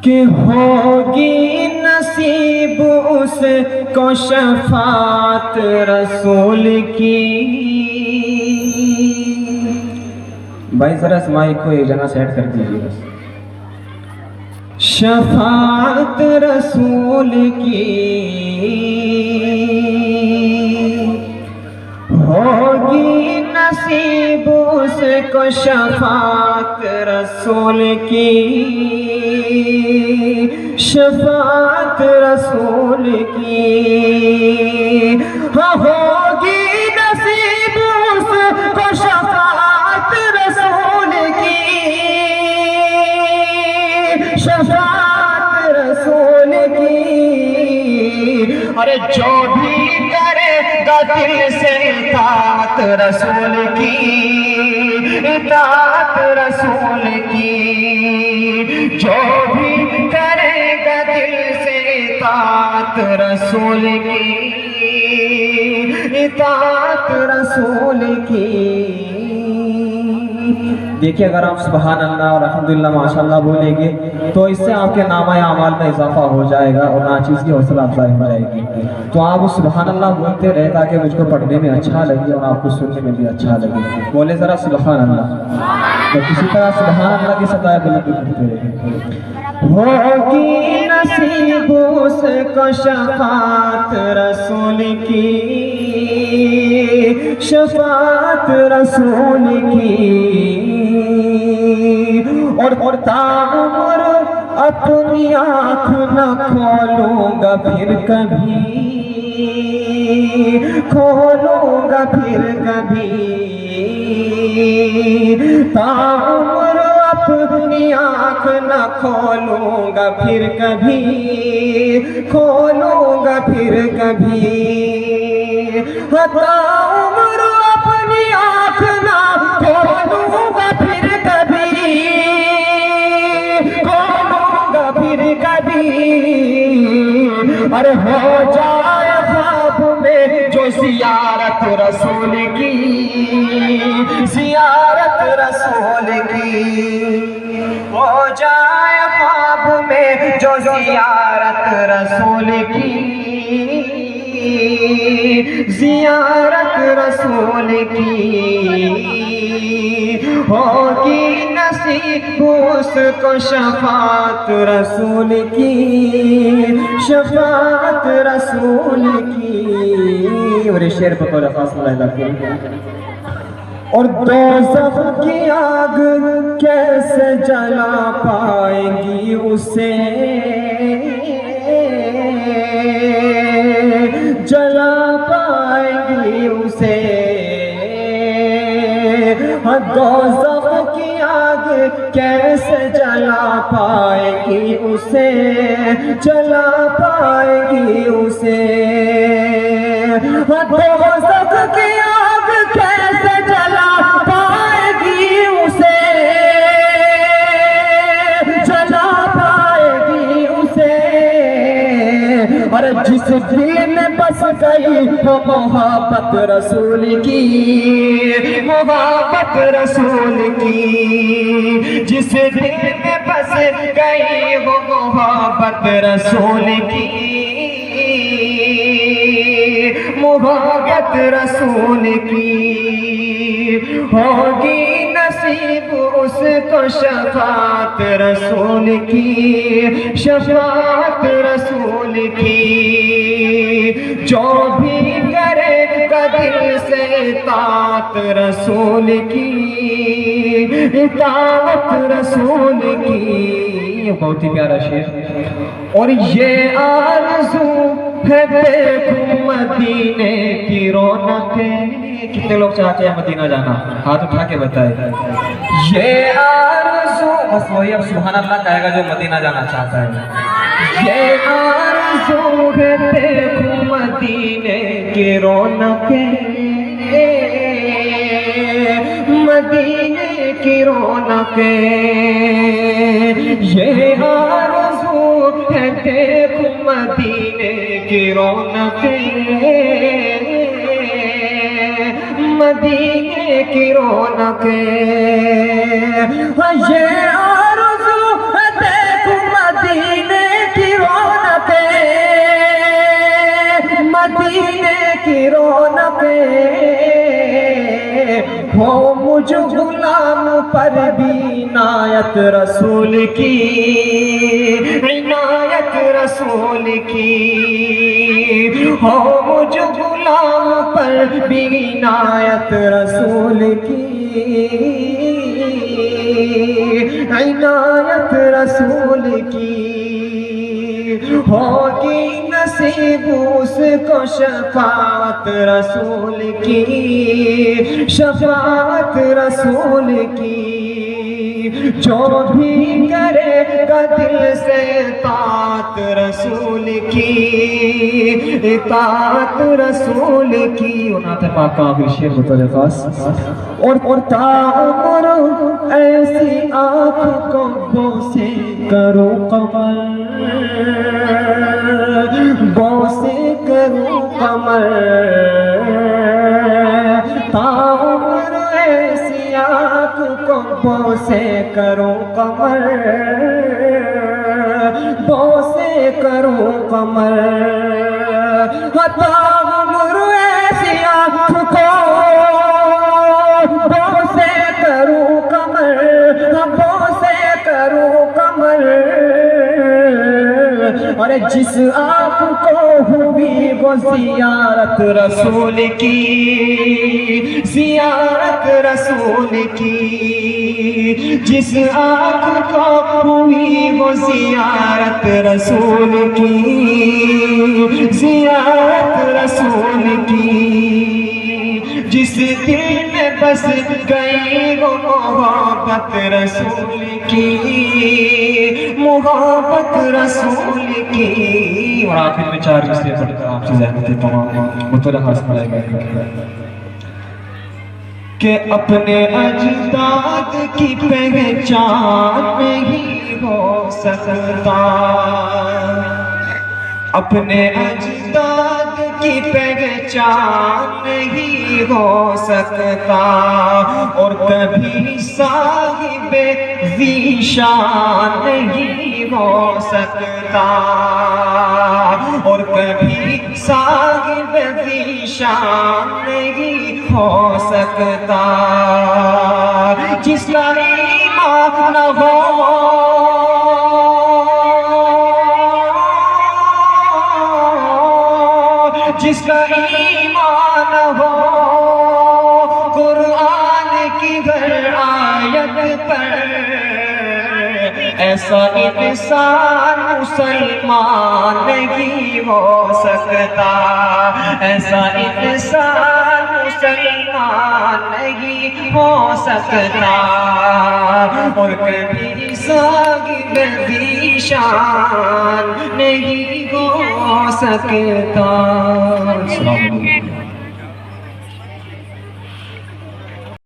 کہ ہوگی نصیب اس کو شفاعت رسول کی۔ بھائی ذرا اس مائک کو ایک جگہ سیٹ کر دیجیے بس۔ شفاعت رسول کی ہوگی نصیب اس کو شفاعت رسول کی، شفاعت رسول کی، ہوگی نصیب اس کو شفاعت رسول کی، شفاعت رسول کی۔ ارے جو بھی کرے گا دل سے اطاعت رسول کی، اطاعت رسول کی، جو بھی کرے گا دل سے اطاعت رسول کی، اطاعت رسول کی۔ دیکھیے اگر آپ سبحان اللہ اور الحمدللہ ماشاءاللہ بولیں گے تو اس سے آپ کے نامہ اعمال میں اضافہ ہو جائے گا اور ناچیز کی حوصلہ افزائی ہو جائے گی۔ تو آپ اس سبحان اللہ بولتے رہے تاکہ مجھ کو پڑھنے میں اچھا لگے اور آپ کو سننے میں بھی اچھا لگے۔ بولے ذرا سبحان اللہ، تو کسی طرح سبحان اللہ کی صدائے بلند کرتے رہے۔ ہوگی نصیب اس کو شفاعت رسول کی، شفاعت رسول کی، اور تاعمر اپنی آنکھ نہ کھولوں گا پھر کبھی، کھولوں گا پھر کبھی، تاعمر اپنی آنکھ نہ کھولوں گا پھر کبھی، کھولوں گا پھر کبھی، تاعمر اپنی آنکھ نہ کھولوں گا پھر کبھی، کھولوں گا پھر کبھی۔ ارے ہو جائے خواب میں جو زیارت رسول کی، زیارت رسول کی، ہو جائے خواب میں جو زیارت رسول کی، زیارت رسول کی، ہوگی نصیب اس کو شفاعت رسول کی، شفاعت رسول کی۔ اور شعر بطور خاص اللہ علیہ۔ اور دوزخ کی آگ کیسے جلا پائے گی اسے، جلا پائے گی اسے، دوزخ کی آگ کیسے جلا پائے گی اسے، جلا پائے گی اسے، دوزخ کی آگ کیسے جلا پائے گی اسے، جلا پائے گی اسے۔ اور جس دل میں بس گئی وہ محبت رسول کی، محبت رسول کی، جس دل میں بس گئی وہ محبت رسول کی، محبت رسول کی، ہوگی نصیب اس کو شفاعت رسول کی، شفاعت رسول کی، جو بھی کرے گا دل سے اطاعت رسول کی، اطاعت رسول کی۔ بہت ہی پیارا شعر۔ اور یہ آرزو ہے دیکھوں مدینے کی رونقیں۔ کتنے لوگ چاہتے ہیں مدینہ جانا؟ ہاتھ اٹھا کے بتائے۔ یہ آرزو، بس وہی اب سبحان اللہ کہے گا جو مدینہ جانا چاہتا ہے۔ یہ آرزو ہے دیکھوں مدینے کی رونقیں، مدینے کی رونقیں، یہ آرزو ہے دیکھوں مدینے کی رونقیں، مدینے کی رونقیں، یہ آرزو ہے دیکھوں مدینے عنایت رسول کی، عنایت رسول کی، ہو مجھ غلام پر بھی عنایت رسول کی، عنایت رسول کی، ہوگی نصیب اس کو شفاعت رسول کی، شفاعت رسول کی، جو بھی کرے گا دل سے اطاعت رسول کی، اطاعت رسول کی۔ نعت پاک کا آخری شعر بطور خاص، اور تا عمر ایسی آنکھ کو بوسے کرو قمر، بوسے کرو قمر، تا عمر ایسی آنکھ کو بوسے کرو قمر، بوسے کرو قمر، تا عمر ایسی آنکھ کو بوسے کرو قمر، بوسے کرو قمر، اور جس آنکھ کو ہوئی وہ زیارت رسول کی، زیارت رسول کی، جس آنکھ کو ہوئی وہ زیارت رسول کی، زیارت رسول کی، جس دل میں بس گئی وہ محبت رسول کی، محبت رسول کی۔ اور آخر میں 4 قصے پڑھ کر آپ سے زحمتیں تمام مطلع خاص پڑھائے گئے کہ اپنے اجداد کی پہچان نہیں ہو سکتا، اپنے اجداد کی پہچان نہیں ہو سکتا، اور کبھی صاحب ذیشان نہیں ہو سکتا، اور کبھی صاحب ذیشان نہیں ہو سکتا، جس کا ایمان نہ ہو، جس کا ایمان ہو قرآن کی ہر آیت پر، ایسا انسان مسلمان نہیں ہو سکتا، ایسا انسان مسلمان نہیں ہو سکتا، اور کبھی صاحب ذیشان نہیں ہو سکتا۔ السلام علیکم۔